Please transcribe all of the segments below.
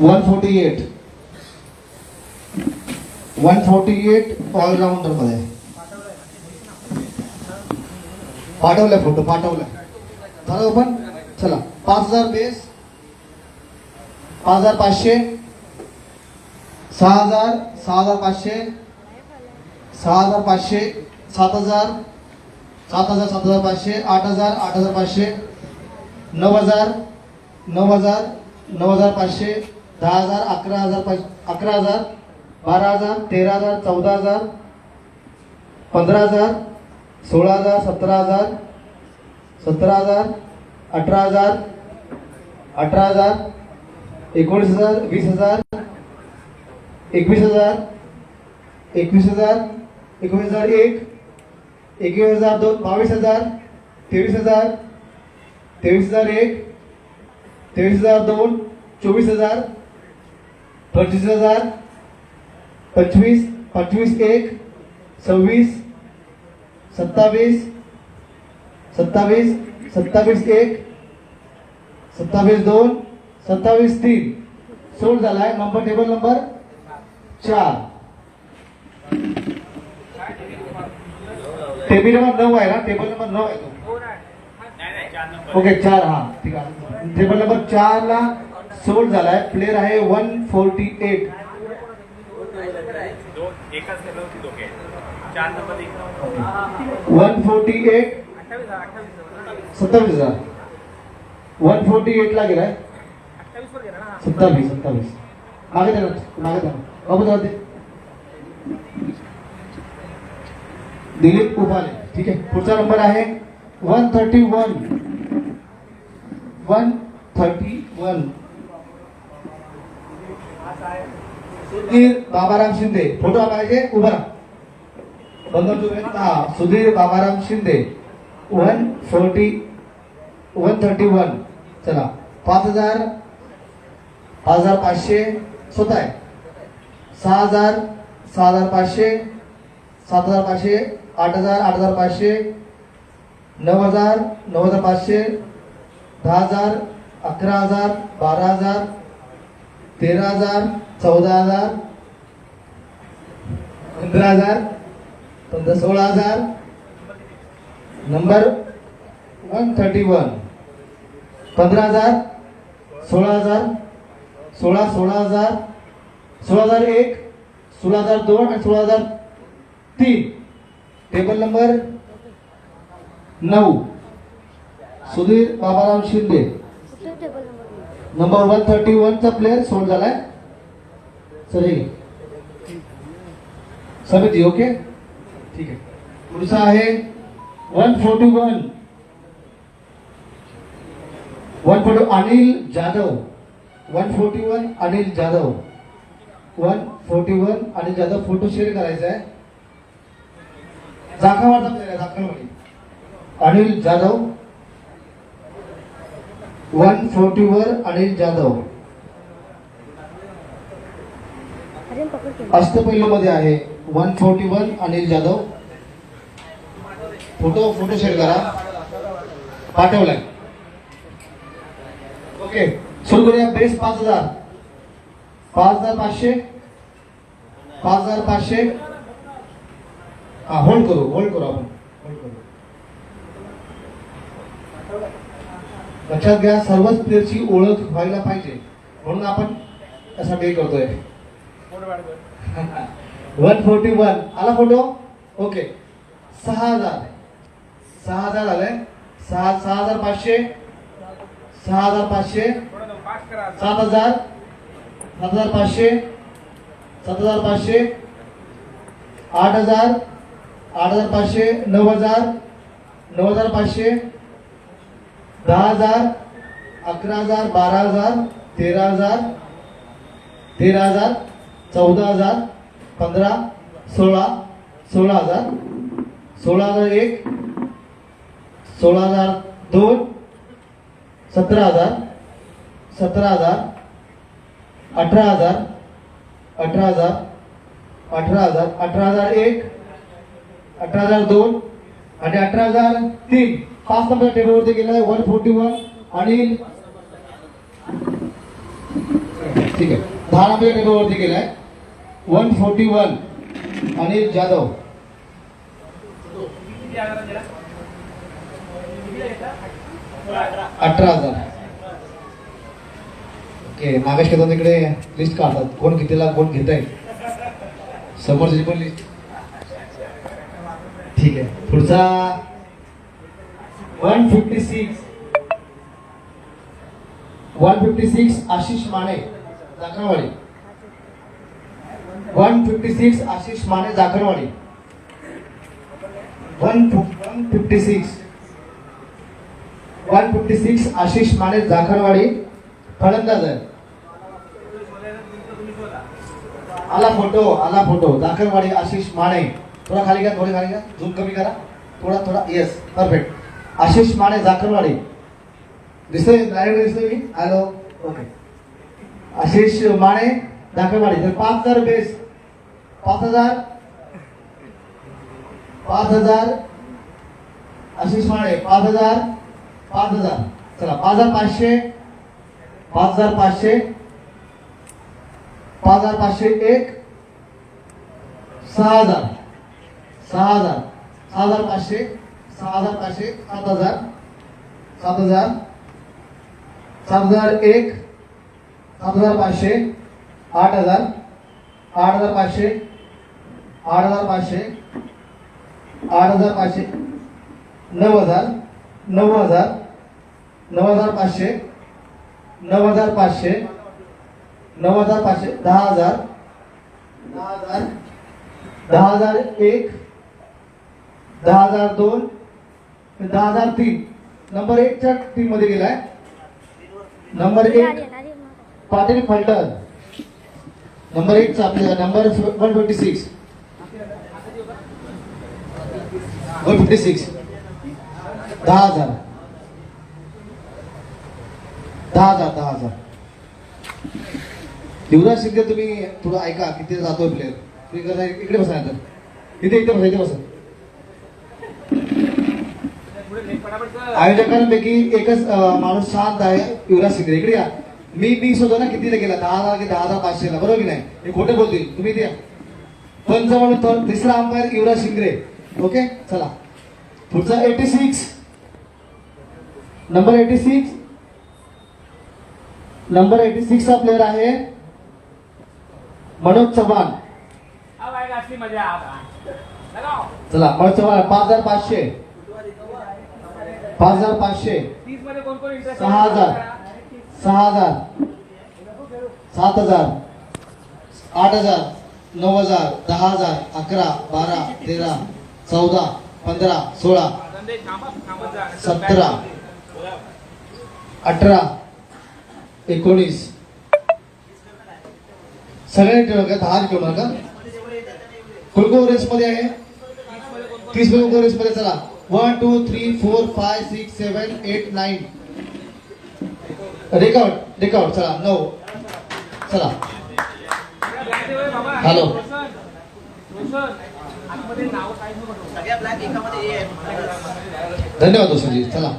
148 all-rounder मध्ये पाठवलाय photo पाठवलाय. झालं पण चला 5000 बेस 5500 6000 6500 6500 7000 7000 7500 8000 8500 9000 9000 9500 10000 11000 11000 12000 13000 14000 15000 16000 17000 17000 18000 18000 19000 20000 21000 21000 21001 21002 22000 23000 23001 23002 24000 25000 25 25 1 26 27 27 27 1 27 2 27 3 सोड झालाय. Number table number 4 table number 9 आहे ना. टेबल नंबर 9 आहे तो. ओके 4 हा ठीक आहे. टेबल नंबर 4 ला सोड झालाय. प्लेयर आहे 148 148 27000 148 ला गेलाय 27 मागे द्या बाबू जाते. दिलीप उभाले ठीक आहे. पुढचा नंबर आहे 131 सुधीर बाबाराम शिंदे. फोटो पाहिजे उभा सुधीर बाबाराम शिंदे 131 चला 5000 5500 स्वतः आहे 6000 6500 7500 8000 8500 9000 9500 10000 11000 12000 13000 14000 15000 16000 नंबर 131 15000 16000 16000 16001 16002 आणि 16003 table number 9 Sudhir Babaram Shinde number 131 चा प्लेयर सोड झालाय. सर समिती ओके ठीक आहे. पुढचा आहे 141 अनिल जाधव 141 अनिल जाधव 141 अनिल जाधव. फोटो शेअर करायचा आहे. जाखावाडचा प्लेयर आहे जाखावाडी अनिल जाधव 141 अनिल जाधव अष्टपैलू मध्ये आहे. 141 अनिल जाधव फोटो शेअर करा पाठवलाय. ओके सुरू करूया. बेस 5000 5500 5500 हा होल्ड करू आपण होल्ड करू. लक्षात घ्या सर्वच प्लेयरची ओळख व्हायला पाहिजे म्हणून आपण असा डे करतोय. 141 आला फोटो ओके. 6000 आलाय 6500 6500 7000 7500 7500 8000 8500 9000 9500 10000 11000 12000 13000 13000 14000 15 16 16000 16001 16002 17000 17000 18000 18000 18000 18001 18002 आणि 18003 5 नंबर टेबलवरती गेलाय 141 अनिल ठीक आहे, 10 नंबर टेबलवरती गेलाय 141 अनिल जाधव. 18,000. ओके, नागेश केदार तिकडे लिस्ट काढतात, कोण कितीला कोण घेत आहे, समोरची पण लिस्ट. ठीक आहे, पुढचा 156 आशिष माने जाकरवाडी. 156 आशिष माने जाकरवाडी. 156 आशिष माने जाकरवाडी फलंदाज आहे. आला फोटो जाकरवाडी आशिष माने. थोडा खाली घ्या, थोडे खाली घ्या, झूम कमी करा, थोडा येस, परफेक्ट. आशिष माने जाकरवाडी दिसतोय, डायरेक्ट दिसतोय मी. Hello, okay. आशिष माने जाकरवाडी. तर 5,000 बेस. 5,000 आशिष माने. 5,000 चला. 5,500 5,501 6,000 6,500 7,000 7,000 7,000 7,001 7,500 8,000 8,500 8,500 8,500 9,000 9,000 9,500 9,500 9,500 10,000 10,000 10,001 10,002 10,003. नंबर 1 च्या टीम मध्ये गेलाय. नंबर 1 पाटील फलटण. नंबर 1 चा आपल्या नंबर 156 156 10,000 10,000. युवराज शिंदे, तुम्ही थोडं ऐका किती जातोय प्लेअर. तुम्ही इकडे बसा, इथे बसा. आयोजकांपैकी एकच माणूस शांत आहे, युवराज शिंदे. इकडे या. मी शोधतो ना कितीला गेला, 10,000 की 10,500ला, बरोबर की नाही? हे खोटे बोलतील, तुम्ही द्या. पंच म्हणून तिसरा अंपायर युवराज शिंदे. ओके, चला. पुढचा 86 नंबर 86 चा प्लेअर आहे मनोज चव्हाण. चला, मनोज चव्हाण. 5,500 6,000 6,000 7,000 8,000 9,000 10,000 11 12 13 14 15 16 17 18 19 सगळे ठेवलं का? 10 ठेवणार का? कोणकोण रेस मध्ये आहे? 30 कोणकोण रेस मध्ये? चला. 1 2 3 4 5 6 7 8 9. रेकॉर्ड. चला. 9. चला. हॅलो. धन्यवाद दोस्तजी. चला.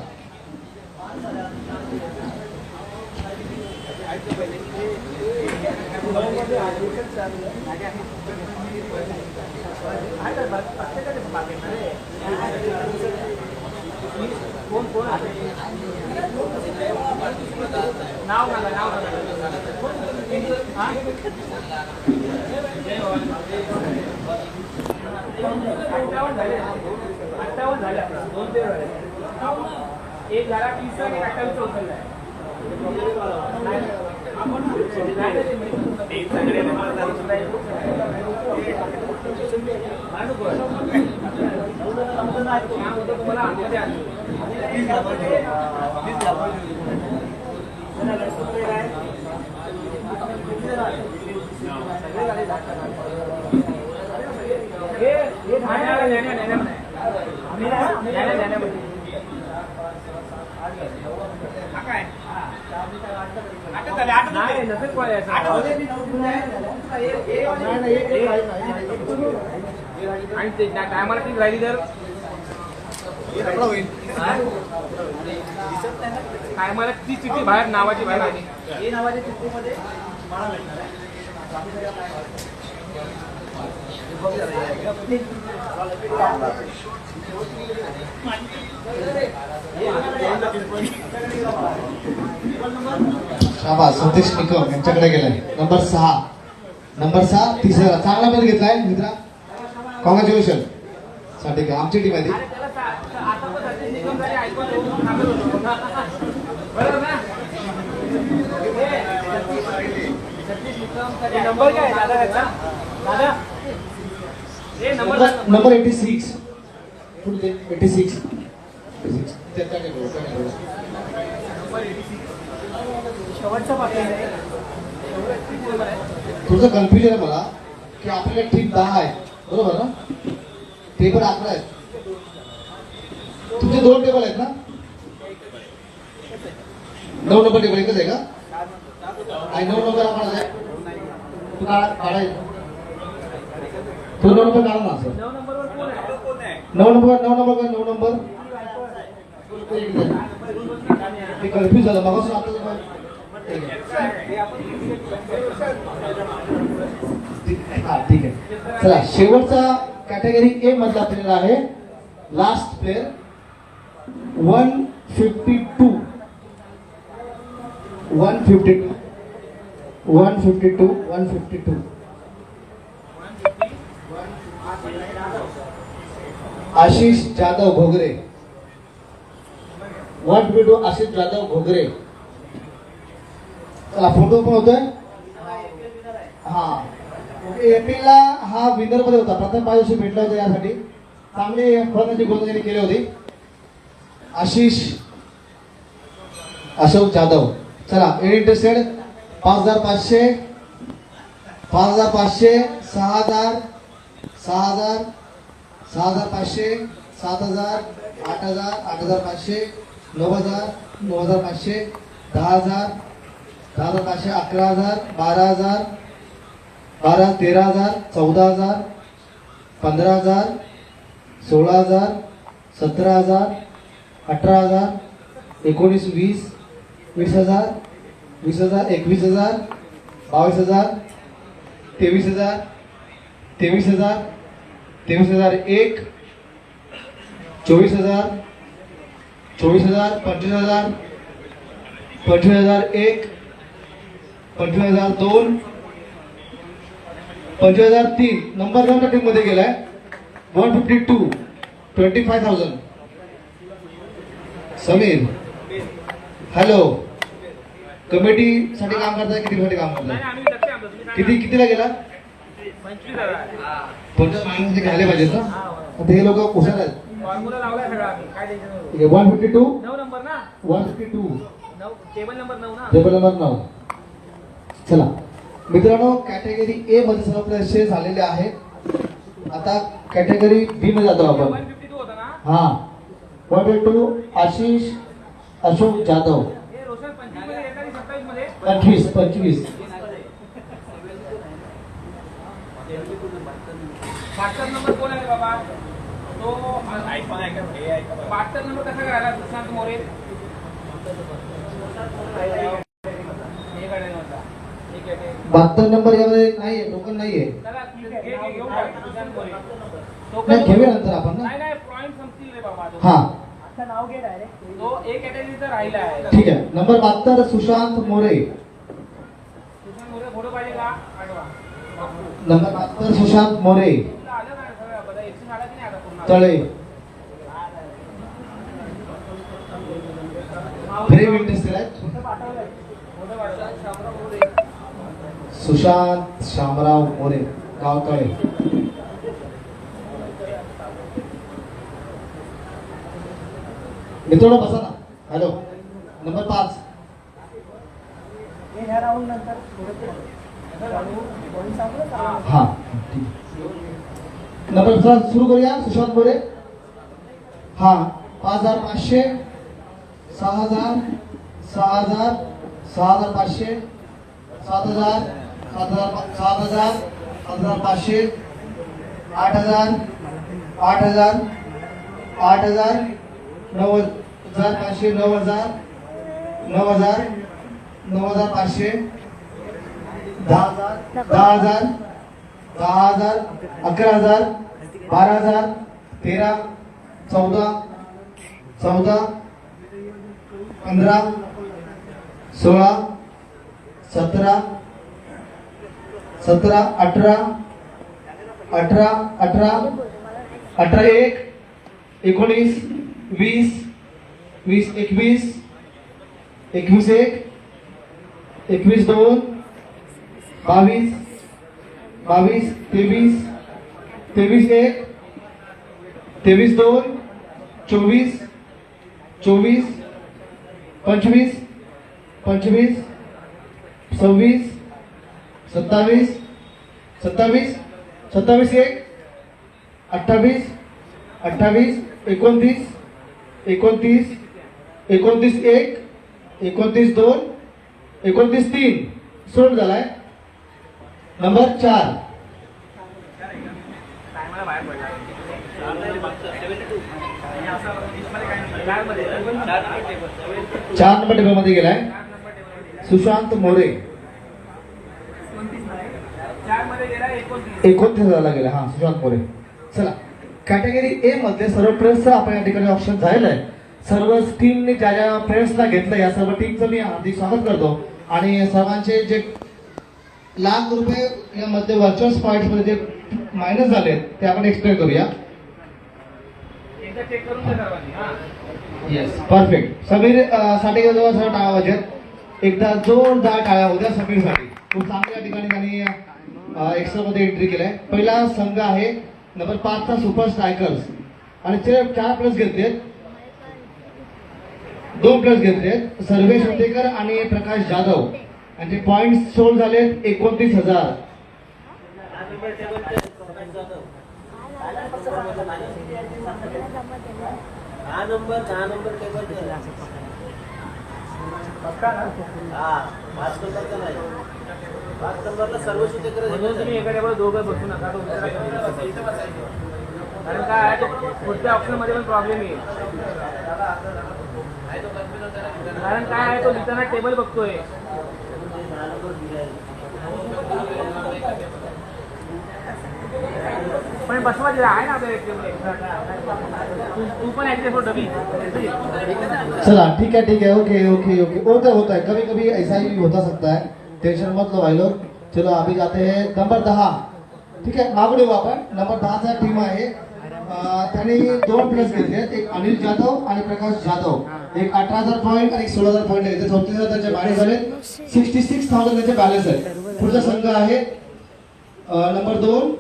नाव एक झाला 30 आणि 28 उचललाय. आणि ते टायमाला ती राहिली तर टायमाला ती चिठ्ठी बाहेर नावाची बाहेर आली. नावाच्या चिठ्ठीमध्ये शाबास, सतीश निकम यांच्याकडे गेलाय. नंबर 6 तिसरा चांगला मध्ये घेतलाय मित्रा. कॉंग्रॅच्युलेशन. ठीक आहे, आमची टीम आहे ती. नंबर 86 थोडंसं कन्फ्युजन आहे मला की आपल्याला टीम 10 आहे बरोबर ना. टेबल 11 आहेत. तुमचे 2 टेबल आहेत ना. 9 नंबर टेबल एकच आहे का. आणि 9 नंबर आम्हाला आहे. तू काढाय तो 9 नंबर काढा ना सर. 9 नंबर ते कन्फ्युज झालं मग आता. हा ठीक आहे. चला शेवटचा कॅटेगरी ए मधला प्लेअर आहे. Last player 152 Ashish Jadhav Ghogre. 152 आशिष जाधव घोगरे. चला फोटो पण होतोय. हा एप्रिलला हा विनर मध्ये होता. प्रथम 5 वर्षी भेटला होता. यासाठी चांगली फलंदाजी गोलंदाजी केली होती आशिष अशोक जाधव. चला इंटरेस्टेड 5500 5500 6000 6000 6500 7000 8000 8500 9000 9500 10000 10500 11000 12000 12 13000 14000 15000 16000 17000 18000 19 20 20000 20000 21000 22000 23000 23000 23001 24000 24000 25000 25001 25002 25003 नंबर 9 टीम मध्ये गेलाय. 152 25,000 समीर. हॅलो कमिटी साठी काम करताय की टीमसाठी काम करताय. कितीला गेला. 25 घ्यायला पाहिजेत ना. आता हे लोक कुशाल आहेत. 152 152 टेबल नंबर 9. चला मित्रांनो कॅटेगरी ए मध्ये सर्व प्लेयर झालेले आहेत. आता कॅटेगरी बी मध्ये जातो आपण. हा 152 आशिष अशोक जाधव. 25 नंबर कोण आहे बाबा. तो 72 नंबर कसा करायला सुशांत मोरे. 72 नंबर यामध्ये नाहीये. टोकन नाहीये. नाही घेऊया नंतर आपण ना. नाही पॉइंट संपतील रे बाबा. हा नाव घे डायरेक्ट. तो एक कॅटेगरीचा राहिला आहे. ठीक आहे. नंबर 72 सुशांत मोरे. सुशांत मोरे फोटो पाहिजे का. आठवा नंबर 72 सुशांत मोरे तळे. व्हेरी इंटरेस्टेड आहे. सुशांत शामराव मोरे गाव तळे. मित्रांनो बसा ना. हॅलो नंबर 5 हा ठीक. नंबर 5 सुरू करूया. सुशांत मोरे. हा 5500 6000 6000 6500 7000 7000 7500 8000 8000 8000 9500 9000 9000 9500 10,000 10,000 10,000 11,000 12,000 13 14 14 15 16 17 17 18 18 18 18 1 19 20 20 21 21 1 21 2 22 22 23 23 1 23 2 24 24 25 25 26 27 27 27 1 28 28 29 29 29 1 29 2 29 3 सोड झालाय नंबर 4 टायमाला बाहेर पडला आणि असं लिस्टमध्ये काय नव्हतं. बॅगमध्ये 4 नंबर टेबल मध्ये गेलाय सुशांत मोरे 4 मध्ये गेला 29. 29,000 गेला हा सुशांत मोरे. चला कॅटेगरी ए मध्ये सर्व प्लेयर्सचं आपण या ठिकाणी ऑप्शन झालेलं आहे. सर्व टीमने ज्या ज्या प्लेयर्सला घेतलं या सर्व टीमचं मी हार्दिक स्वागत करतो आणि सर्वांचे जे लाख रुपये यामध्ये व्हर्च्युअल पॉईंट्स मध्ये जे मायनस झाले ते आपण एक्सप्लेन करूया. एकदा चेक करून घ्या सर्वांनी. हा येस परफेक्ट. समीर साठेजवळ सर्व टाळ्या वाजत एकदा जोरदार टाळ्या होत्या समीरसाठी. खूप चांगल्या ठिकाणी त्यांनी एक्स्ट्रा मध्ये एंट्री केलाय. पहिला संघ आहे नंबर 5 चा सुपर स्ट्रायकर्स आणि ते 4 प्लस घेतलेत 2 प्लस घेतलेत सर्वेश उतेकर आणि प्रकाश जाधव यांचे पॉइंट सोल्ड झालेत 29,000. दहा नंबर टेबल पक्का ना? हा 5 नंबरचा नाही 5 नंबरला सर्व सुतेकर म्हणून तुम्ही एका टेबल दोघं बसू नका. तो दुसरा कारण काय आहे, तो पुढच्या ऑप्शन मध्ये पण प्रॉब्लेम येईल. कारण काय आहे, तो लिहिताना टेबल बघतोय. पण बसवा दिला आहे ना आपल्या एक टेबल एक्स्ट्रा. तू पण ऍडजस्ट हो डबी. चला ठीक है ओके ओके ओके होता है कभी कभी ऐसा ही होता सकता है. टेंशन मत लो भाई लोग. चलो अभी जाते हैं नंबर 10. ठीक आहे मागून येऊ आपण. नंबर 10 चा टीम आहे. त्यांनी 2 प्लस घेतले एक अनिल जाधव आणि प्रकाश जाधव. एक 18,000 पॉईंट आणि एक 16,000 पॉईंट घेतले. 34,000 त्यांचे बॅलन्स झाले. 66,000 त्यांचे बॅलन्स आहे. पुढचा संघ आहे नंबर 2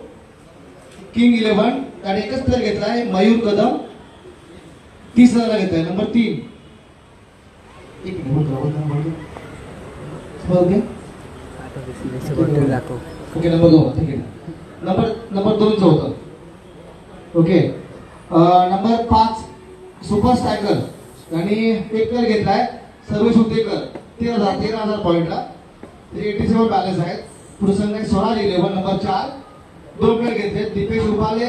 किंग 11 त्याने एकच प्लेअर घेतला आहे मयूर कदम 30,000 घेतलाय. नंबर 3 ओके नंबर 2 ठीक आहे. नंबर 2 चं होतं. ओके नंबर 5 सुपर स्ट्रायकर आणि एक प्लेअर घेतलाय सर्वेश उतेकर 13,000 पॉईंटला. 87 बॅलन्स आहेत. पुढे संघ आहे सोनार 11 नंबर 4 2 प्लेअर घेतले दीपेश उपाले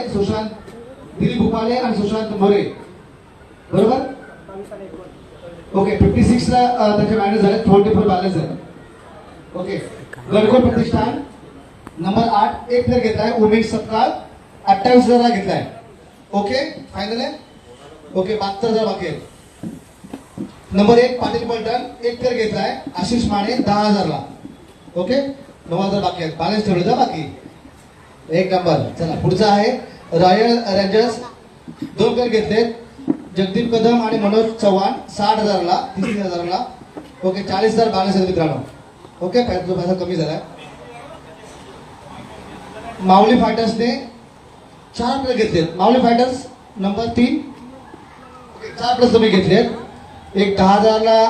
दिलीप उपाले आणि सुशांत मोरे बरोबर. ओके 56 ला त्याचे बॅलन्स झाले 44 बॅलन्स आहे. ओके गडकोट प्रतिष्ठान नंबर 8 एक प्लेअर घेतलाय उमेश सत्कार 28,000 घेतलाय. ओके फायनल आहे. ओके 72,000 बाकी आहे. नंबर 1 पाटील पलटण एक प्लेअर घेतलाय आशिष माने 10,000 ला. ओके 9,000 बाकी आहेत. बॅलन्स ठेवले बाकी एक नंबर. चला पुढचा आहे रॉयल रेंजर्स 2 प्लेअर घेतलेत जगदीप कदम आणि मनोज चव्हाण 60,000 ला 30,000 ला. ओके 40,000 बॅलन्स आहे मित्रांनो. ओके पैसा कमी झालाय. माऊली फायटर्सने 4 प्लेअर घेतलेत. माऊली फायटर्स नंबर 3 4 प्लस तुम्ही घेतलेत. एक 10,000 ला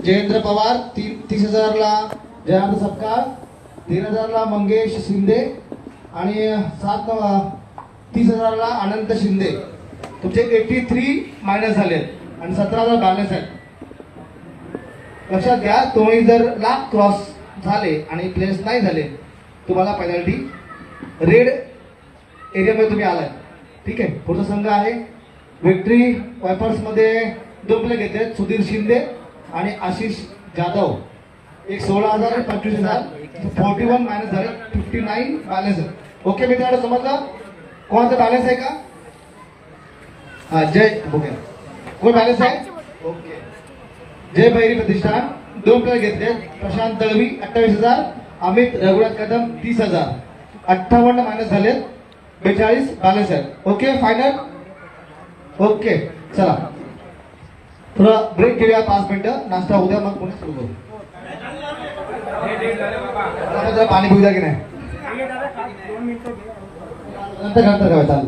जयेंद्र पवार 30,000 ला जयंत सपकाळ 13,000 ला मंगेश शिंदे आणि 30,000 ला अनंत शिंदे. तुमचे 83 मायनस झालेत आणि 17,000 बॅलन्स आहेत. लक्षात घ्या तुम्ही जर लाख क्रॉस झाले आणि प्लेस नाही झाले तुम्हाला पेनल्टी रेड एरियामध्ये तुम्ही आलाय. ठीक आहे पुढचा संघ आहे विक्ट्री वायपर्स मध्ये 2 प्लेअर घेतले सुधीर शिंदे आणि आशिष जाधव एक 16,000 आणि 25,000 41 मायनस झाले 59 बॅलन्स आहे. ओके मित्रांनो, समजलं कोणाचा बॅलन्स आहे का? हा जय ओके, कोण बॅलन्स आहे? ओके, जय भैरी प्रतिष्ठान 2 प्लेयर घेतले. प्रशांत दळवी 28,000, अमित रघुनाथ कदम 30,000, 58 मायनस झाले 42 बॅलन्स आहे. Okay final. ओके चला थोडा ब्रेक घेऊया 5 मिनिटं, नाश्ता उद्या मग पुन्हा सुरू करू. आता जरा पाणी पिऊ द्या की नाही, नंतर नंतर काय चालेल.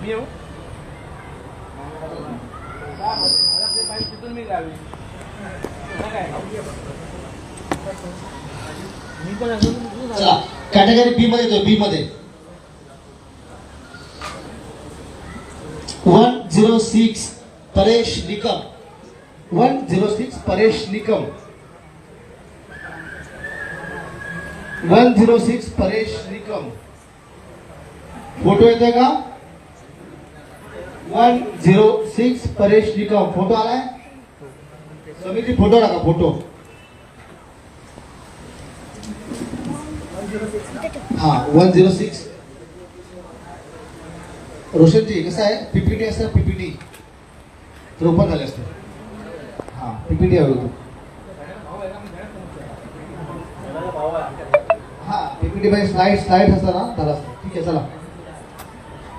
मी येऊ तिथून मी गावी काय मी पण अजून चला कॅटेगरी बी मध्ये येतो. बी मध्ये 106 परेश निकम, 106 परेश निकम, 106 परेश निकम. फोटो येतोय का? 106 परेश निकम फोटो आलाय. समिती फोटो टाका, फोटो. हा 106. रोशनजी कसं आहे, पीपीटी असतं, पीपीटी तर ओपन झाले असतं. हा पीपीटी हवी होती. हा पीपीटी मध्ये स्लाइड असतं ना, झालं असतं. ठीक आहे चला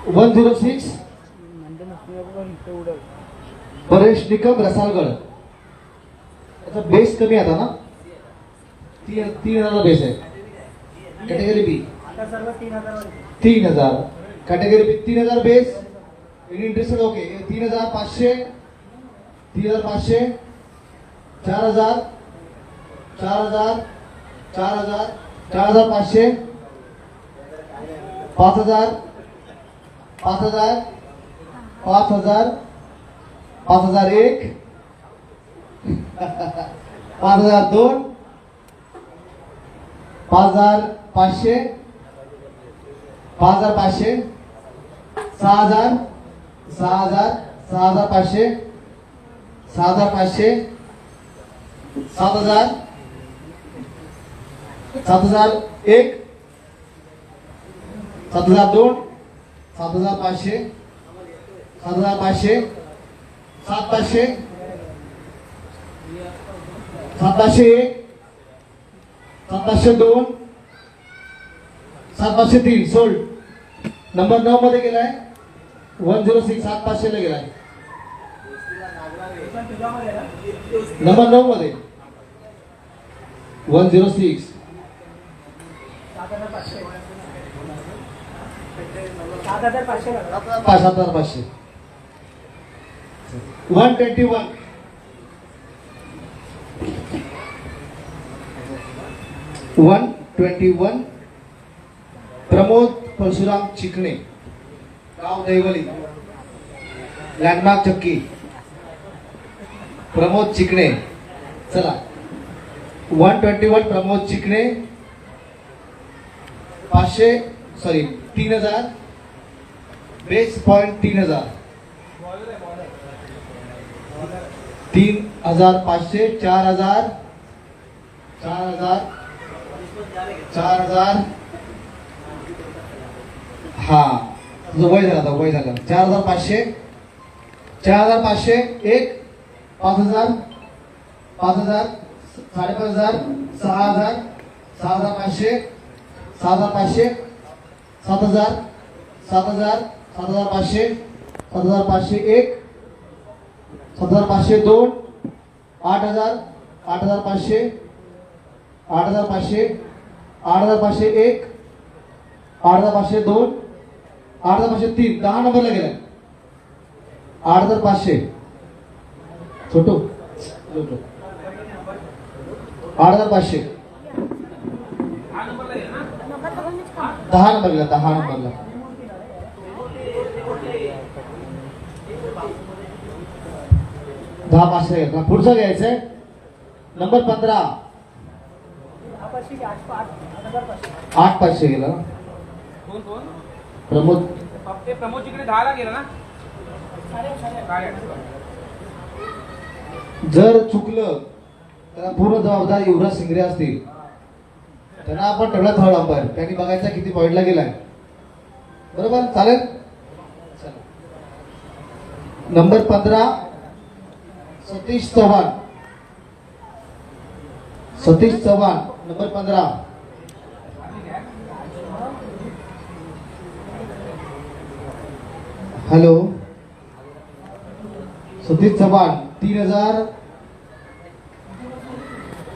106 परेश निकम रसालगड. याचा बेस कमी आता ना, 3,000 बेस आहे. कॅटेगरी बी 3,000, कॅटेगरी बी 3,000 base. Interested okay. 3,500, 3,500, 4,000, 4,000, 4,000, 4,500, 5,000, 5,000, 5,000, 5,001, 5,002, 5,500, 5,500, 6,000, 6,000, 6,500, 6,500, 7,000, 7,001, 7,002, 7,500, 7,500, 7,500, 7,501, 7,502, 7,503 sold. Number 9 मध्ये गेलाय. 106 7,500 ला गेलाय. नंबर 9 मध्ये 106 7,500, 121 121 प्रमोद परशुराम चिकणे, गाव दैवली, लँडमार्क चक्की. प्रमोद चिकणे. चला 121 Pramod Chikane 500 sorry 3,000 base point 3,000, 3,500, 4,000, 4,000, 4,000. हा तुझं वय झालं, आता वय झालं. 4,500, 4,500 एक 5,000, 5,000, 5,500, 6,000, 6,500, 6,500, 7,000, 7,000, 7,500, 7,500 एक 7,500 दोन 8,000, 8,500, 8,500, 8,500 एक 8,500 दोन 8,500 तीन. 10 नंबरला गेलाय. 8,500 छोटू 8,500 10 नंबर गेला. 10 नंबरला 10,500 गेला. पुढचा घ्यायचंय नंबर 15 8,500 गेला. कोण कोण प्रमोद ते प्रमोद जिकडे 10 ला गेला ना. जर चुकलं त्याला पूर्ण जबाबदार युवराज सिंगरे असतील. त्यांना आपण ठेवला थर्ड अंपायर, त्यांनी बघायचा किती पॉईंटला गेलाय. बरोबर, चालेल. चला. Number 15 Satish Chavan. Satish Chavan number 15. Hello, Satish Chavan 3000.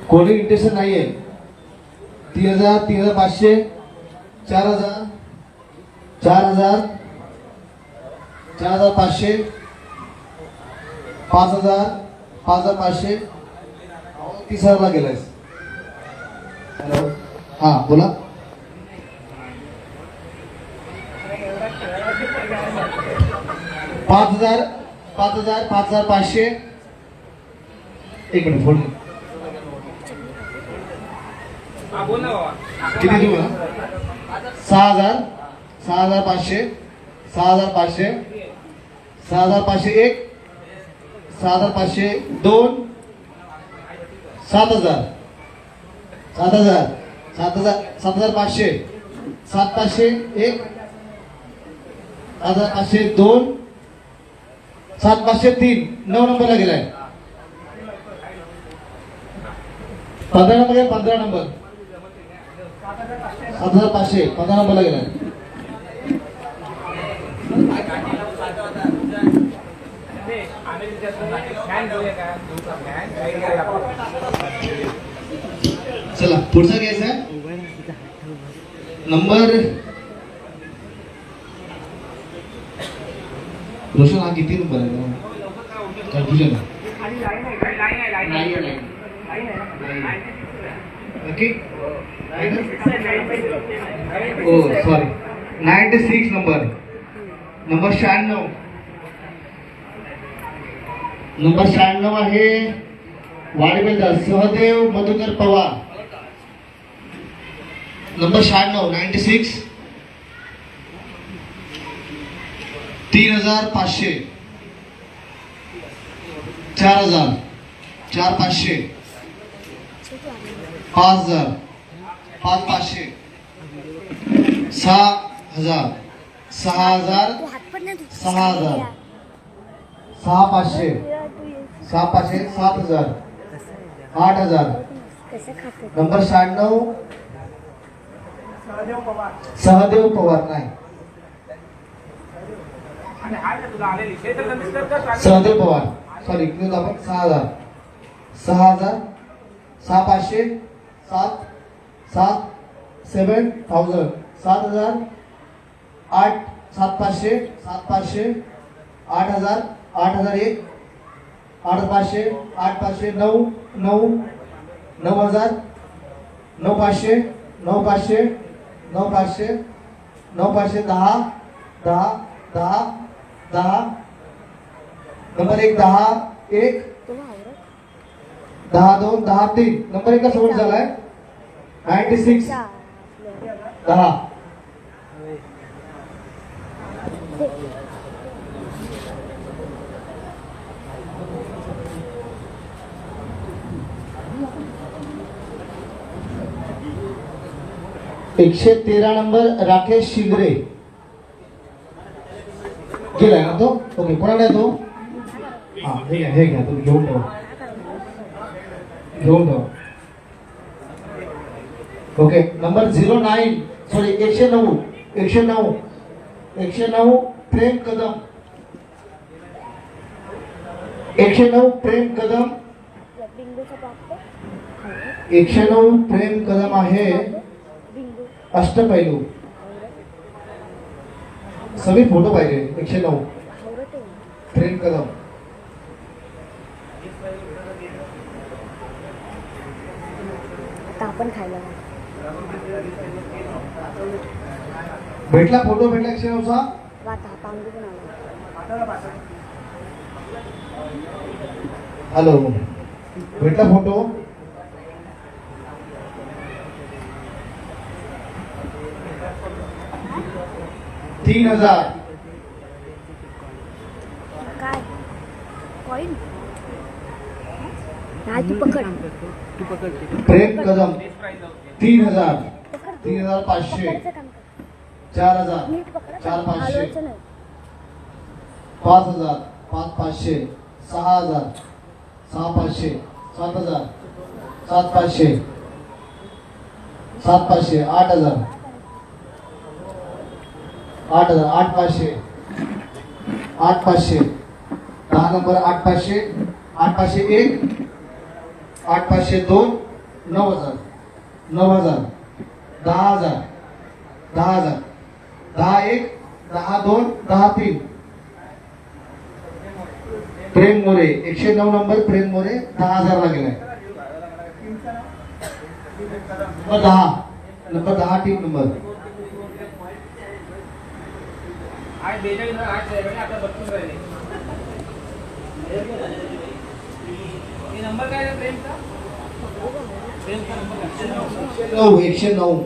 कोणी इंटेन्शन नाहीये. 3000, 3500, 4000, 4000, 4500, 5000, 5500. 30,000 ला गेलायस. हॅलो, हा बोला. पाच हजार, 5,500. एक मिनिट फोन. हा बोल ना बाबा. किती देऊ ना? 6,000, 6,500, 6,500, 6,501, 6,502, 7,000, 7,000, 7,000, 7,500, 7,501, 7,502, 7,503. 9 नंबरला गेलाय. 15 नंबर आहे. 15 नंबर 7,500. 15 नंबरला गेलाय. आम्ही फॅन घेऊया का? चला पुढचा घ्यायचा आहे. नंबर रोशन, हा किती नंबर आहे? Confusion okay. Oh sorry, 96 number. Number 96. Number 96 आहे वाडीबंदर सहदेव मधुकर पवार. नंबर 96, 96. 3,500, 4,000, 4,500, 5,000, 5,500, 6,000, 6,000, 6,000, 6,500, 6,500, 7,000, 8,000. नंबर 96 सहदेव पवार नाही, सहदेव पवार. सॉरी, आपण 6,000, 6,000, 6,500, 7,000, 7,000, 8, 7,500, 7,500, 8,000, 8,001, 8,500, 8,500, 9, 9,000, 9,500, 9,500, 9,500, 9,500, 10, 10, 10, 10. नंबर 1 10, 1, 10, 2, 10, 3. नंबर 1 ला सोड झालाय. 96 10. एकशे 13 नंबर राकेश शिंगरे गेलाय ना तो. ओके, कोणाला आहे तो? हा, हे घ्या तुम्ही, घेऊन ठेवा, घेऊन ठेवा. ओके. नंबर 09, सॉरी 109, 109, 109 प्रेम कदम. 109 प्रेम कदम. 109 प्रेम कदम आहे अष्टपैलू. सभी फोटो पाहिजे. 109 प्रेम कदम. आपण खायला भेटला फोटो, भेटला 109 चा. वाटा पांडू पण आला. हॅलो, भेटला फोटो. $3,000. काय कॉइन राज तू पकड. प्रेम कदम 3000 3500 पकडायचं काम कर. 4000 नीट पकडा. 4500 हलवायचं नाही. 5000 5500 6000 6500 7000 7500 7500 8000 8000 8500 8500 10 नंबर 8500 8501 8502 9000 9000 10000 10000 101 102 103 प्रेम मोरे 109 नंबर प्रेम मोरे 10000 ला गेलाय. नंबर 10 टीम नंबर आज 42 8 आहे आता 32 राहिले. हे नंबर काय आहे प्रेमचा? प्रेमचा नंबर काय? 109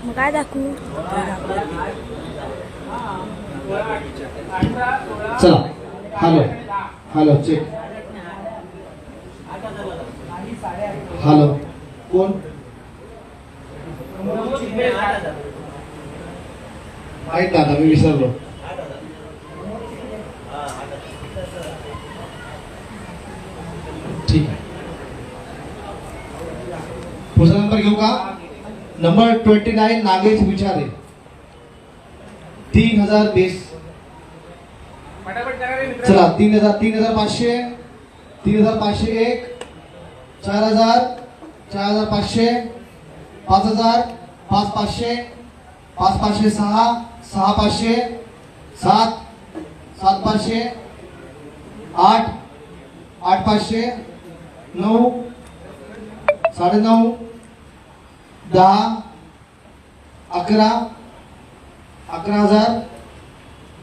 मग काय दाखवू? चला हॅलो हॅलो चेक हॅलो कोण माहित दादा मी विसरलो. ठीक आहे पुढचा नंबर घेऊ का? नंबर 29 नागेश विचारे 3020 फटाफट करा रे मित्र. चला 3000 3500 3501 4000 4500 5000 5500 5506 6500 7 7500 8 8500 9 9.5 10 11 11000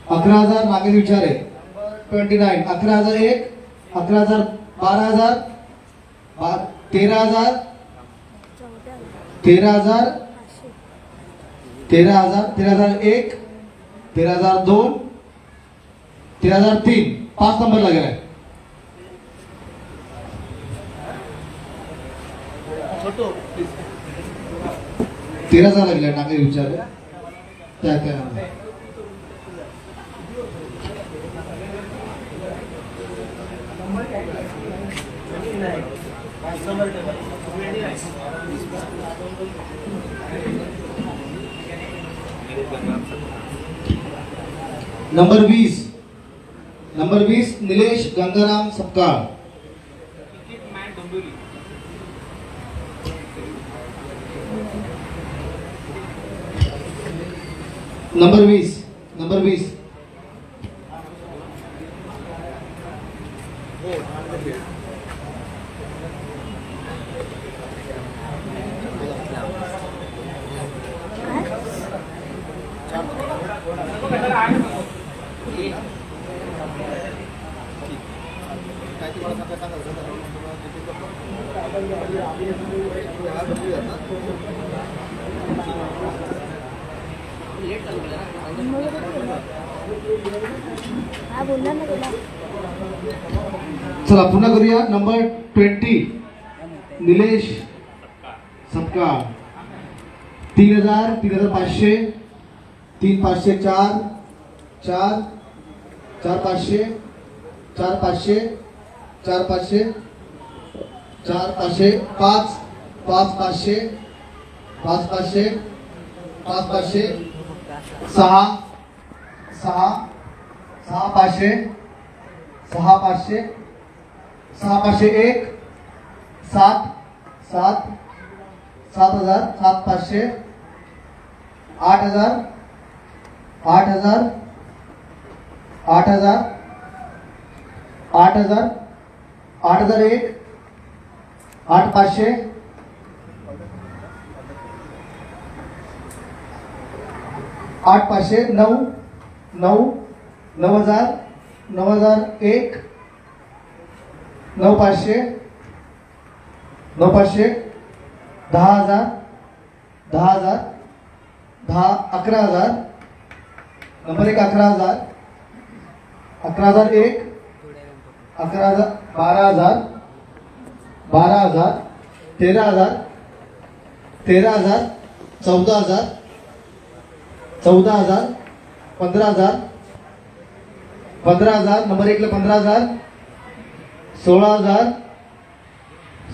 11000 नागेश विचारे 29 11001 11000 12000 13000 13000 13000 13001 13002 13003 5 नंबर लागेल. फोटो 13000 लागले नागेश विचारे त्या त्या number 20 Nilesh Gangaram Sapkal ticket man Dombivli. Number 20 हा बोलणार ना तुला. चला पुन्हा करूया. Number 20 Nilesh Sapkal 3000 3500 3500 4 4 4500 4500 4500 4500 5 5500 5500 5500 6 6 6500 6500 6501 7 7 7000 7500 8000 8000 8000 8000 8001 8500 8500 9 9 9000 9001 9500 9500 10000 10000 10 11000 number 1 11000 11001 11000 12000 12000 13000 13000 14000 14000 15000 15000 number 1 ला 15000 16000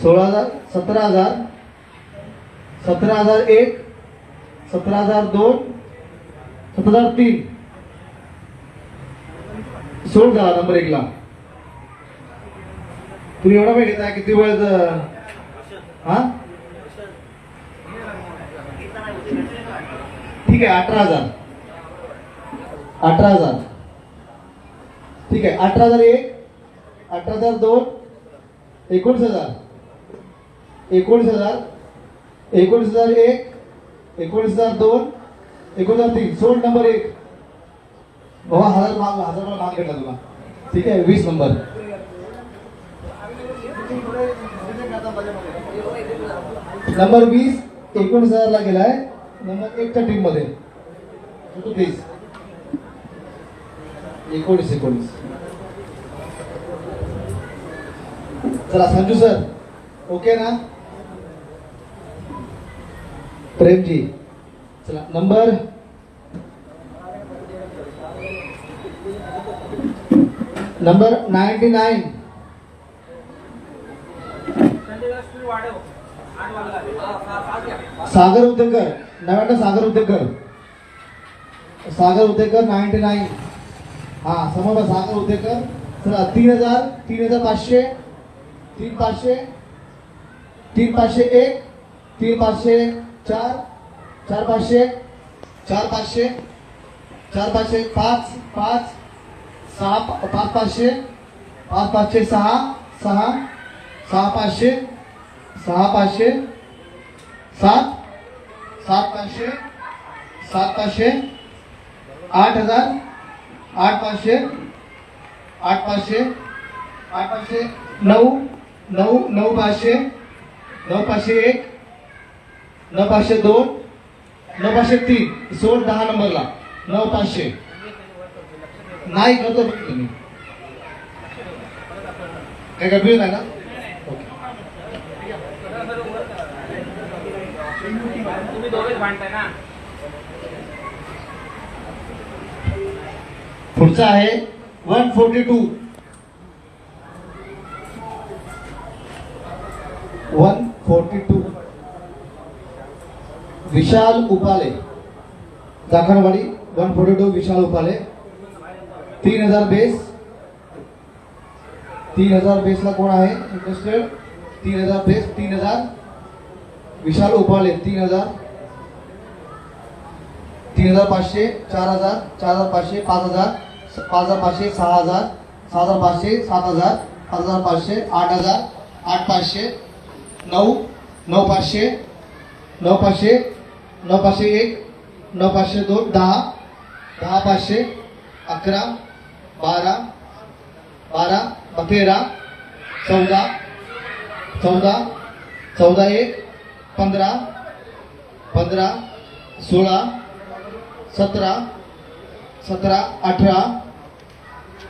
16000 17000 17001 17002 17003 सोड झाला नंबर 1 ला. तुम्ही एवढा वेळ घेताय किती वेळ हा ठीक आहे 18000 18000 ठीक आहे 18001 18002 19000 19000 19001 19002 19003 सोड नंबर 1 बाबा 1000 माग घेतला तुला ठीक आहे 20 नंबर नंबर 20 19000 ला गेलाय नंबर 1 च्या टीम मध्ये प्लीज 19 चला संजू सर ओके ना प्रेमजी चला नंबर नंबर 99 सागर उद्देकर 99 हा समोर सागर उद्देकर चला 3000 3500 3500 3501 3504 4500 4500 4500 5 5 6 5500 5500 6 6 6500 6500 7 7500 7500 8000 8500 8500 8500 9 9 9500 9501 9502 9503 सोड 10 नंबरला 9500 नाही करतो तुम्ही काय गंभीर नाही ना तुम्ही दोघेच भांडताय ना. पुढचा आहे 142 विशाल उपाले जाखणवाडी 142 विशाल उपाले 3000 बेसला कोण आहे इंटरेस्टेड 3000 बेस 3000 विशाल उपाले 3000 3500 4000 4500 5000 5500 6000 6500 7000 5500 8000 8500 9 9500 9500 9501 9502 10 10500 11 12 12 13 14 14 14 1 15 16 17 17 18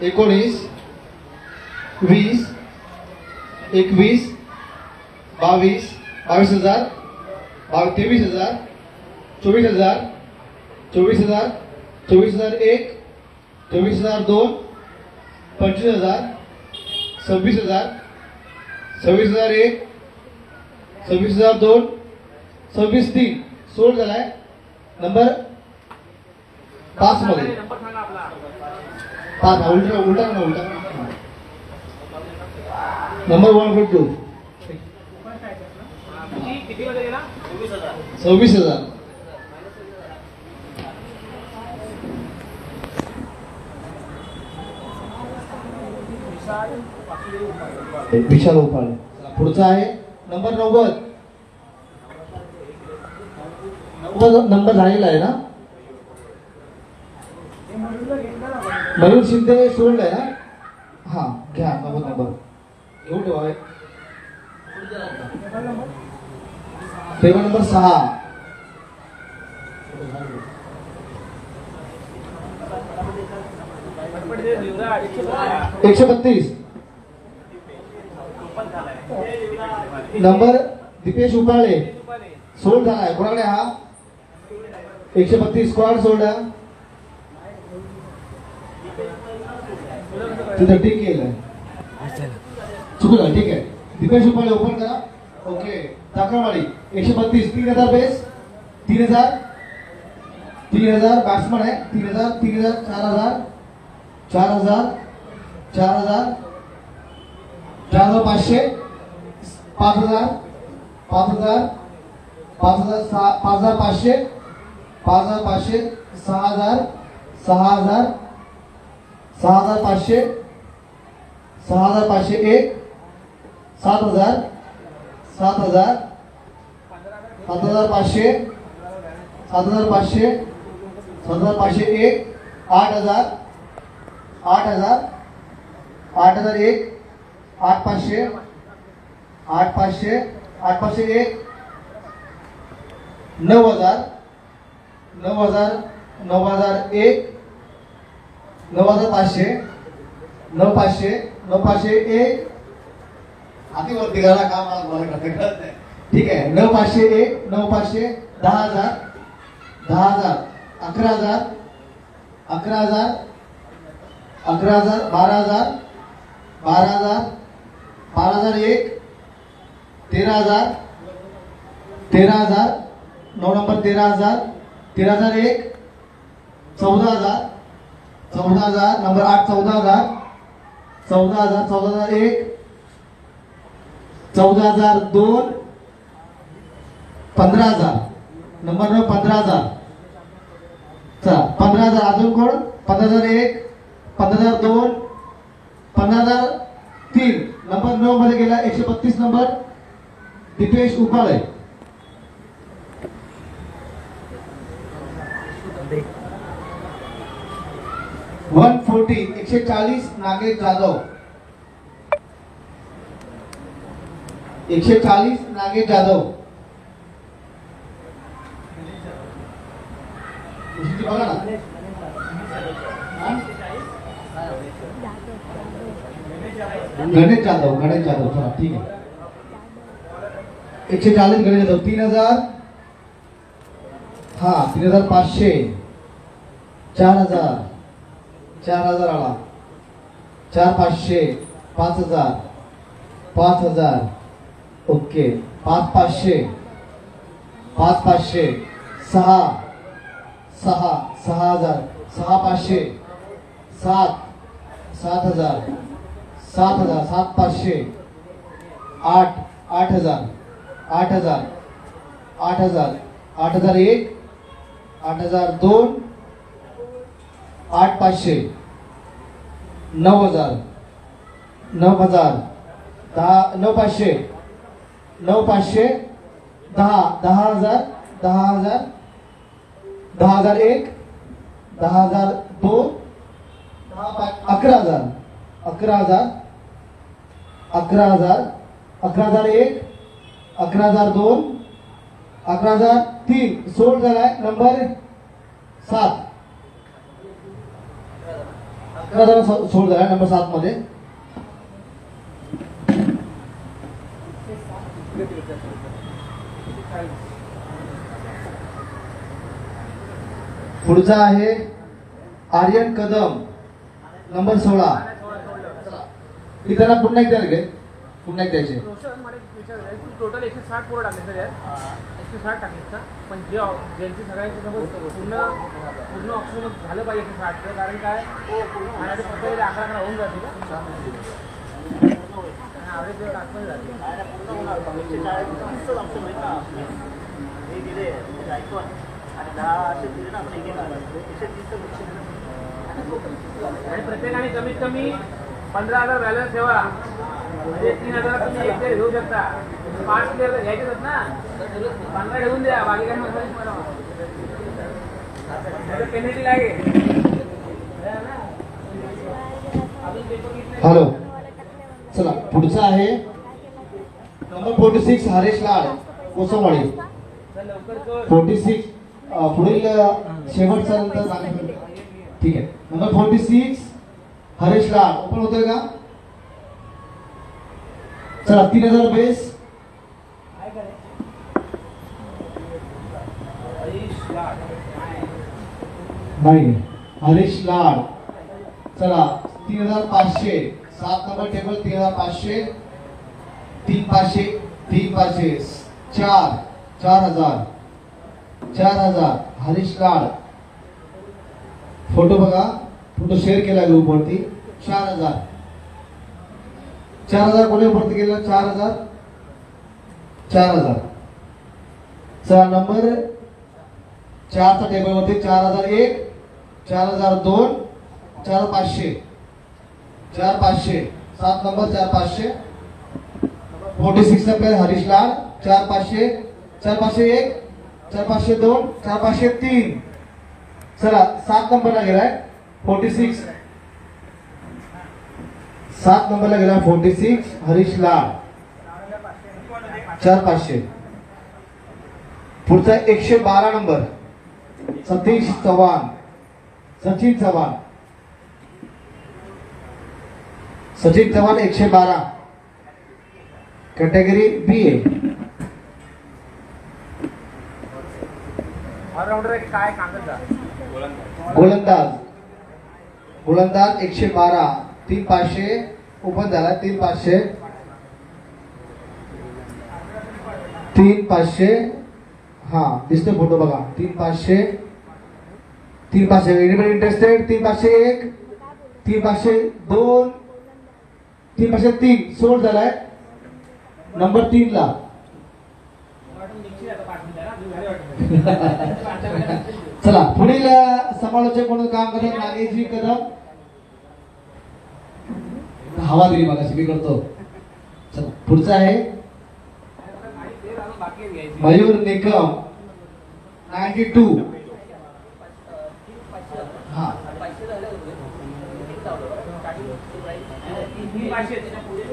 19 20 21 22 22000 23000 24000 24000 24001 24002 25000 26000 26001 26002 263 सोड झालाय नंबर 5 मध्ये नंबर सांगा आपला. 5 उलटा नंबर 142 किती मध्ये गेला 26000 विशाल उपाळे पुढचा आहे नंबर 90 नंबर झालेला आहे ना मयूर शिंदे स्टुडंट आहे ना? हा घ्या 90 नंबर घेऊन ठेवा. Table number 6. पटपट दे, युवराज. 132 नंबर दीपेश उपाळे सोल्ड झालाय. कोणाकडे हा? 132 स्क्वॉड सोल्ड आहे. तिथं ठीक केलंय, चुकलं. ठीक आहे, दीपेश उपाळे ओपन करा. ओके, दाखलवाडी 132 3000 बेस 3000 बॅट्समन आहे. 3000 4000 4000 4000 4500 5000 5000 5500 5500 6000 6000 6500 6501 7000 7000 7500 7500 7501 8000 8000 8001 8500 8500 8501 9000 9000 9001 9500 9500 9501 आधी वरती घाला का मला कळत नाही. ठीक आहे, 9501 9500 10000 10000 11000 11000 11000 12000 12000 12001 13000 13000 9 नंबर 13000 13001 14000 14000 नंबर 8 14000 14000 14001 14002 15000 नंबर 9 15000 चला 15000 अजून कोण 15001 15002 15003 नंबर 9 मध्ये गेला 132 नंबर दीपेश उपाळे. वन 140 नागेश जाधव 140 नागेश जाधव. बघा ना गणेश जाधव चला ठीक आहे. 140 गणेश जाधव. 3000 हा 3500 4000 4000 आला 4500 5000 5000 ओके 5500 5500 6 6 6000 6500 7 7000 7000 7500 8 8000 8000 8000 8001 8002 8500 9000 9000 9500 9500 10000 10000 10001 10002 11000 11000 11000 11001 11002 11003 सोल्ड झालाय नंबर 7 11,000 सोल्ड झालाय नंबर 7 मध्ये. पुढचा आहे आर्यन कदम नंबर 16. ती त्यांना पुन्हा एकदा द्यायचे टोटल 160 पोरं टाकले सर यार 160 टाकले का पण ज्यांची सगळ्यांची पूर्ण ऑप्शन झालं पाहिजे 160 कारण काय आणि फक्त 11 होऊन जाते का आवडेल टाकून जाते आणि प्रत्येकाने कमीत कमी 15,000 बॅलन्स ठेवा म्हणजे 3,000 तुम्ही एक घेऊ शकता. 5 प्लेअर घ्यायचेच ना 15 ठेवून द्या बाकी काही पेनल्टी लागेल हॅलो, चला पुढचा आहे नंबर 46 हरेश लाड कोसमवाडी. चल लवकर कर. 46 पुढील शेवटचा नंतर दाखल. ठीक आहे, नंबर 46 हरेश लाड ओपन होतोय का? चला 3000 बेस. नाही, हरीश लाड. चला 3500 7 नंबर टेबल 3500 3500 3500 4000 हरीश लाड. फोटो बघा, फोटो शेअर केला ग्रुप वरती. 4000 कोणी वरती केला? 4000. चला नंबर 4 चा टेबल वरती 4001 4002 4500 7 नंबर 4500. 46 चा प्लेयर हरीश लाड 4500 4501 4502 4503. चला 7 नंबरला गेलाय 46 7 नंबरला गेला 46 हरीश लाड 4500. पुढचा 112 नंबर सतीश चव्हाण सचिन चव्हाण 112 कॅटेगरी बी आहे. ऑलराऊंडर आहे काय कागददार. गोलंदाज 112 3500 ओपन झाला 3500 हा दिसतोय फोटो बघा. 3500 एनिबडी इंटरेस्टेड. 3501 3502 3503 सोड झालाय नंबर 3 ला. चला पुढील समालोचक म्हणून काम करत नागेशजी कदम. हवा दिली मला मी करतो. चला पुढचा आहे मयूर निकम 92. हा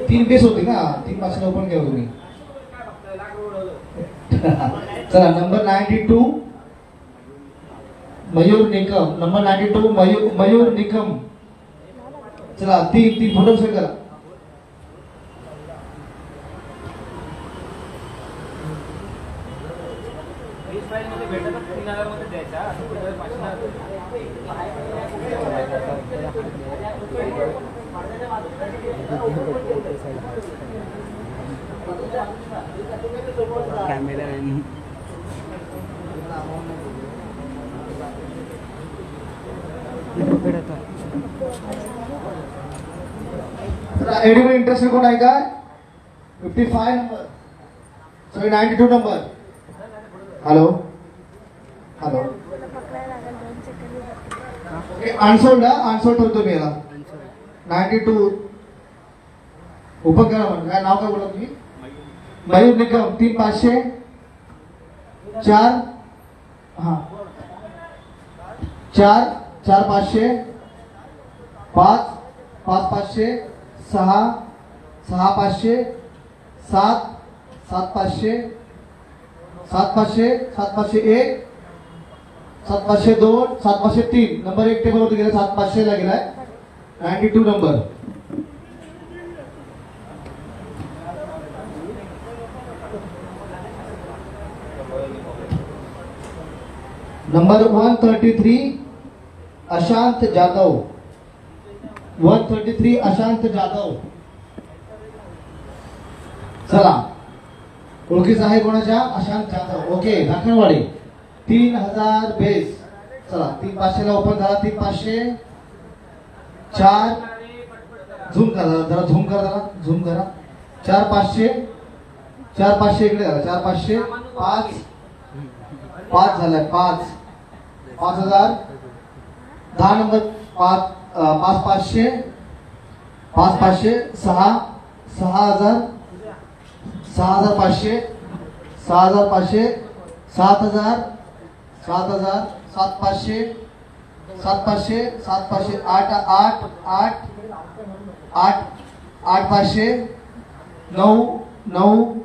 3 बेस होते ना 3500 ओपन केलं तुम्ही. चला नंबर 92 मयूर निकम. नंबर 92 मयूर निकम. चला 3 फोटो शेअर करा. मध्ये भेटत 3000 मध्ये द्यायचा. एडिबल इंटरेस्ट कोण आहे का? 55 number sorry 92 number. Hello answer ठेवतो मी याला. 92 ओपन करा. म्हणजे काय नाव काय बोला तुम्ही? मयूर निकम 3500 4 हा 4500 5 5500 6 6500 7 7500 7500 7501 7502 7503 नंबर 1 टेबल वरती गेला. 7500 ला गेलाय 92 नंबर. नंबर 133 अशांत जाधव 133 अशांत जाधव. चला ओळखीच आहे कोणाच्या? अशांत जाधव. Okay दाखलवाडी 3000 base. चला 3500 ला ओपन झाला. 3500 4 झूम करा जरा झूम करा 4500 इकडे झाला. 4500 5 झालाय 5000 10 नंबर 5500 5500 6 6000 6500 6500 7000 7500 500 700 8 8 8 8 8 500 9 9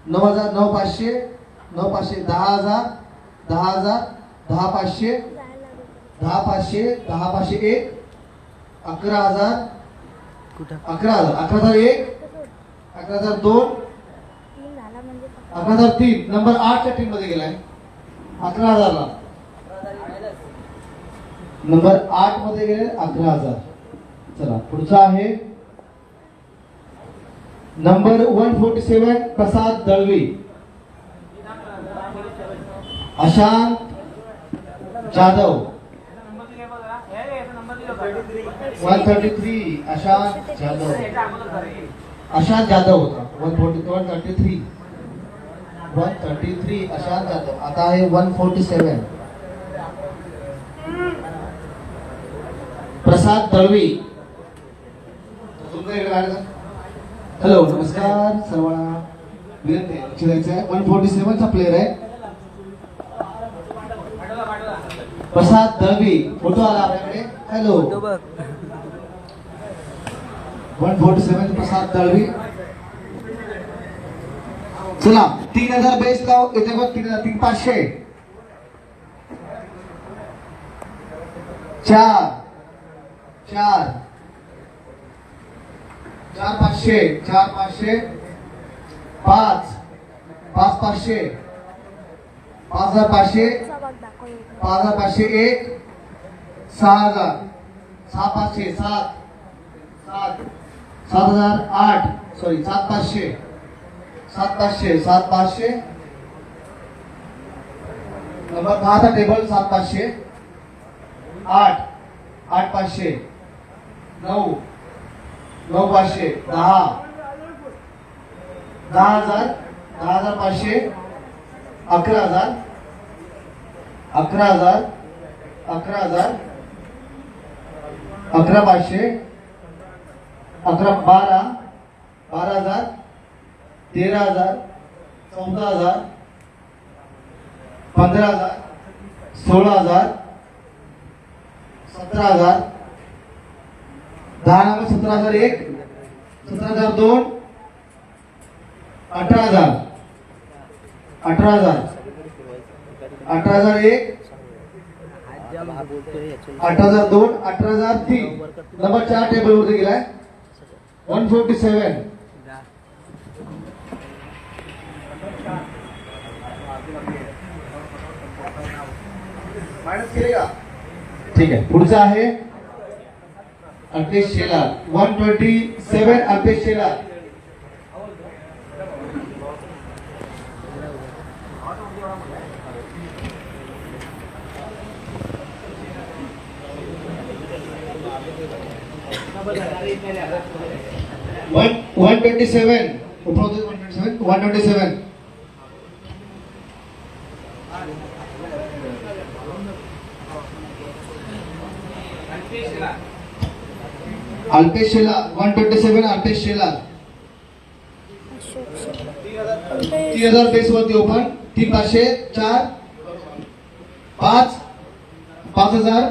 9000 9 500 9 500 10,000 10,000 10 500 10 500 10 500 1 11,000 11,000 11,001 11,002 तीन झाला म्हणजे 11,003 नंबर 8 च्या टीम मध्ये गेलाय 11,000 ला नंबर 8 मध्ये गेले 11,000. चला पुढचा आहे नंबर 147 प्रसाद दळवी अशांत जाधव नंबर दिले बघा हे याचा नंबर दिला 133 अशांत जाधव याच्या अगोदर झाले अशांत जाधव होता 133 133 अशांत जाधव. आता आहे 147 प्रसाद दळवी. हॅलो नमस्कार सर्वांना विनंती आहे, लक्ष द्यायचं आहे. 147 चा प्लेअर आहे प्रसाद दळवी. फोटो आला आपल्याकडे. हॅलो 147 प्रसाद दळवी. चला 3,000 बेस लाव इथे बघ 3,000 3,500 4 4 4,500 4,500 5 5,500 5,500 भाग दाखव 5,500 1 6,000 6,500 7 7 7,008 सॉरी 7,500 7,500 7,500 नंबर 10 चा टेबल 7,500 8 8,500 9 9,500 10 10,000 10,500 11,000 11,000 11,000 11,500 12 12,000 13,000 14,000 15,000 16,000 17,000 10 नंबर 17,001 17,002 18,000 18,000 18,001 18,002 18,003 नंबर 4 टेबल वरती गेलाय 147 माइनस केले का? ठीक आहे पुढचा आहे अल्पेश शेलार 127 अल्पेश शेलार. वन 127 127 अल्पेश शेलार 127 अल्पेश शेलार. 3,000 बेस वरती ओपन 3,500 4 5 5,000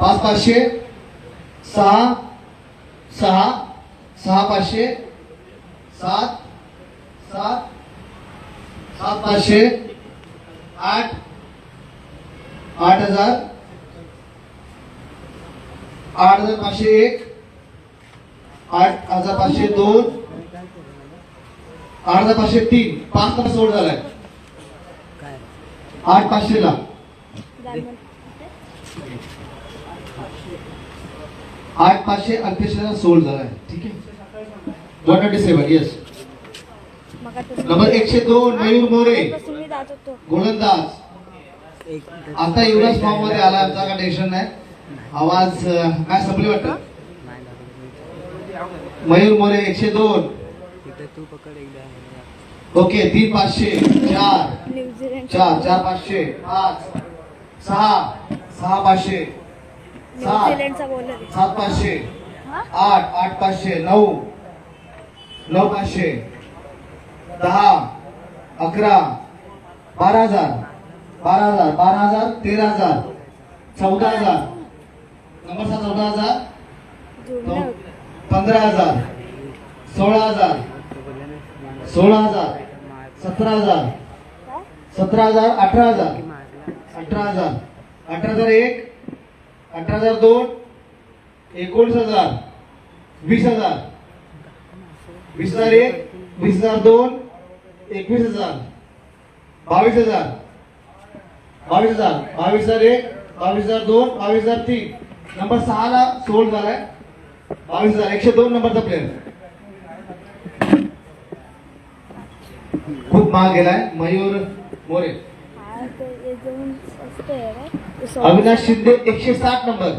5,500 6 6 6,500 7 7 7,500 8 8,000 8,501 8,502 8,503 5 नंबर सोड झालाय 8,500 ला 8,500 अल्पेशला सोल्ड झालाय. ठीक आहे 127 येस. नंबर 102 मयूर मोरे मी जात होतो गोलंदाज. आता युवराज फॉर्म मध्ये आला आमचा काय टेन्शन नाही. आवाज काय संपली वाटतं. मयूर मोरे 102 ओके 3,500 4 न्यूझीलंड 4 4,500 5 6 6,500 7 न्यूझीलंडचा बॉलर आहे 7,500 हा 8 8,500 9 9,500 10 11 12,000 12,000 12,000 13,000 14,000. नंबर 7 14,000. जुळलं. 15,000. 16,000. 16,000. 17,000. काय? 17,000. 18,000. 18,000. 18,001. 18,002. 19,000. 20,000. 20,001. 20,002. 21,000. 22,000. 22,000. 22,001. 22,002. 22,003. नंबर 6 ला सोल्ड झालाय. 22,000. 102 नंबरचा प्लेअर. खूप महाग गेलाय. मयूर मोरे. हा, ते एकदम स्वस्त आहे रे. ते अविनाश शिंदे 160 नंबर.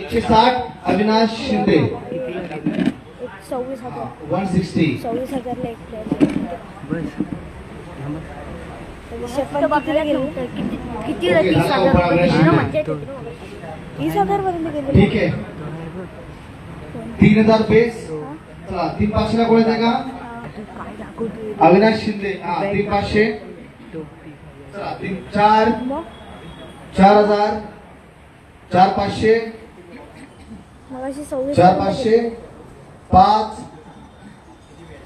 160 अविनाश शिंदे. एक 26,000. 160. 26,000ला एक प्लेअर. शेपन कितीला गेले? किती ओके, 30,000 झाला रुपये ओपन ना आपला मज्जा येते. 30,000 पर्यंत गेले. ठीक आहे. 3,000 बेस. चला 3,500 ला कोण येते का? अविनाश शिंदे. हा 3,500. चला 4 मग 4,000. 4,500. मगाशी 26,000 4,500. 5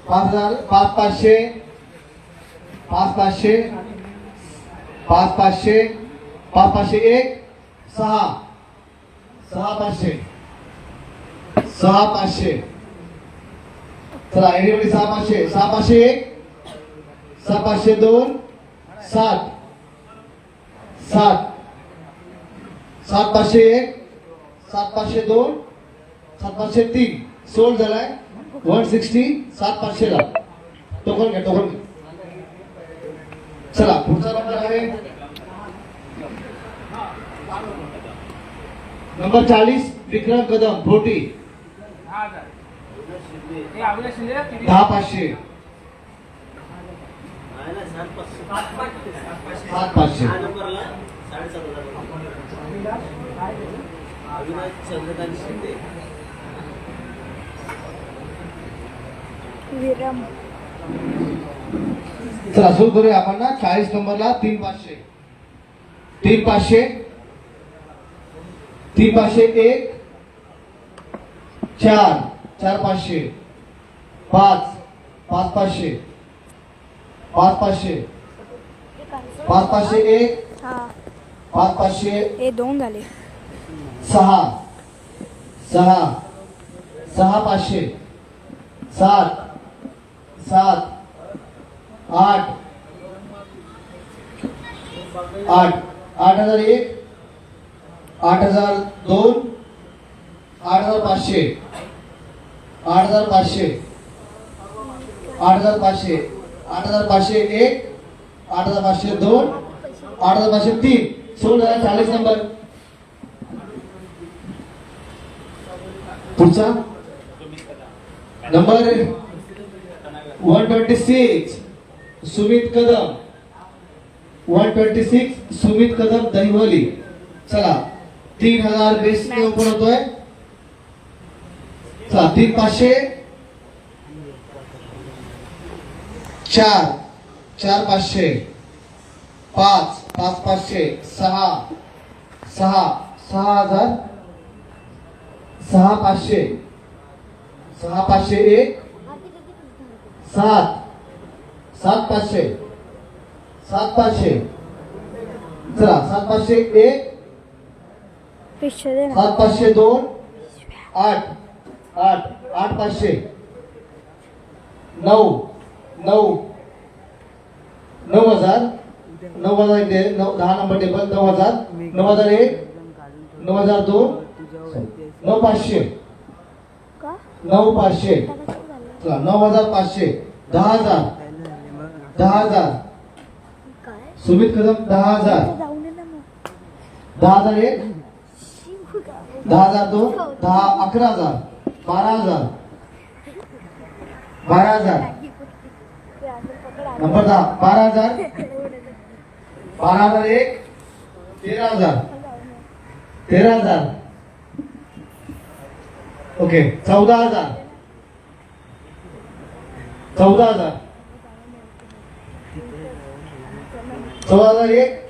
5,000. 5,500. 5,500. 5,500. 5,501. 6 6,500. 6,500. चला एवढी 6,500. 6,501. 6,502. 7 7 7,501. 7,502. 7,503. सोल्ड झालाय. 160. 7,500 ला टोकन घ्या टोकन घ्या. चला पुढचा नंबर आहे नंबर 40 विक्रम कदम 40. 10,000. शिंदे हे अविनाश शिंदेला किती? 10,500. आहे ना 7,500. 7,500. 6 नंबरला 7,500. अविनाश चंद्रकांत शिंदे. विरम. चला सुरू करूया आपण ना. 40 नंबरला 3,500. 3,500. 3,501. 4 4,500. 5 5,500. 5,500. 5,501. हा 5,500. हे 2 झाले. 6 6 6,500. 7 7 8 8 8,001. 8,002. 8,500. 8,500. 8,500. 8,501. 8,502. 8,503. सोल्ड झाला 40 नंबर. पुढचा नंबर 126 सुमित कदम. 126 सुमित कदम दहिवली. चला 3,000 बेस ओपन होतोय. चला 3,500. 4 4,500. 5 5,500. 6 6 6,000. 6,500. 6,501. 7 7,500. 7,500. चला 7,501. पिक्चर दे ना. 7,502. 8 8 8,500. 9 9 9,000. 9,000 इथे 10 नंबर टेबल. 9,000. 9,001. 9,002. 9,500. का? 9,500. आता कसं झालं? चला 9,500. 10,000. 10,000. काय? सुमित कदम 10,000. आता जाऊन ये ना मग. 10,001. 10,002. 11,000. 12,000. 12,000. ते असं पकड आलं. नंबर 10. 12,000. 12,001. 13,000. 13,000. ओके 14,000. 14,000. 14,001.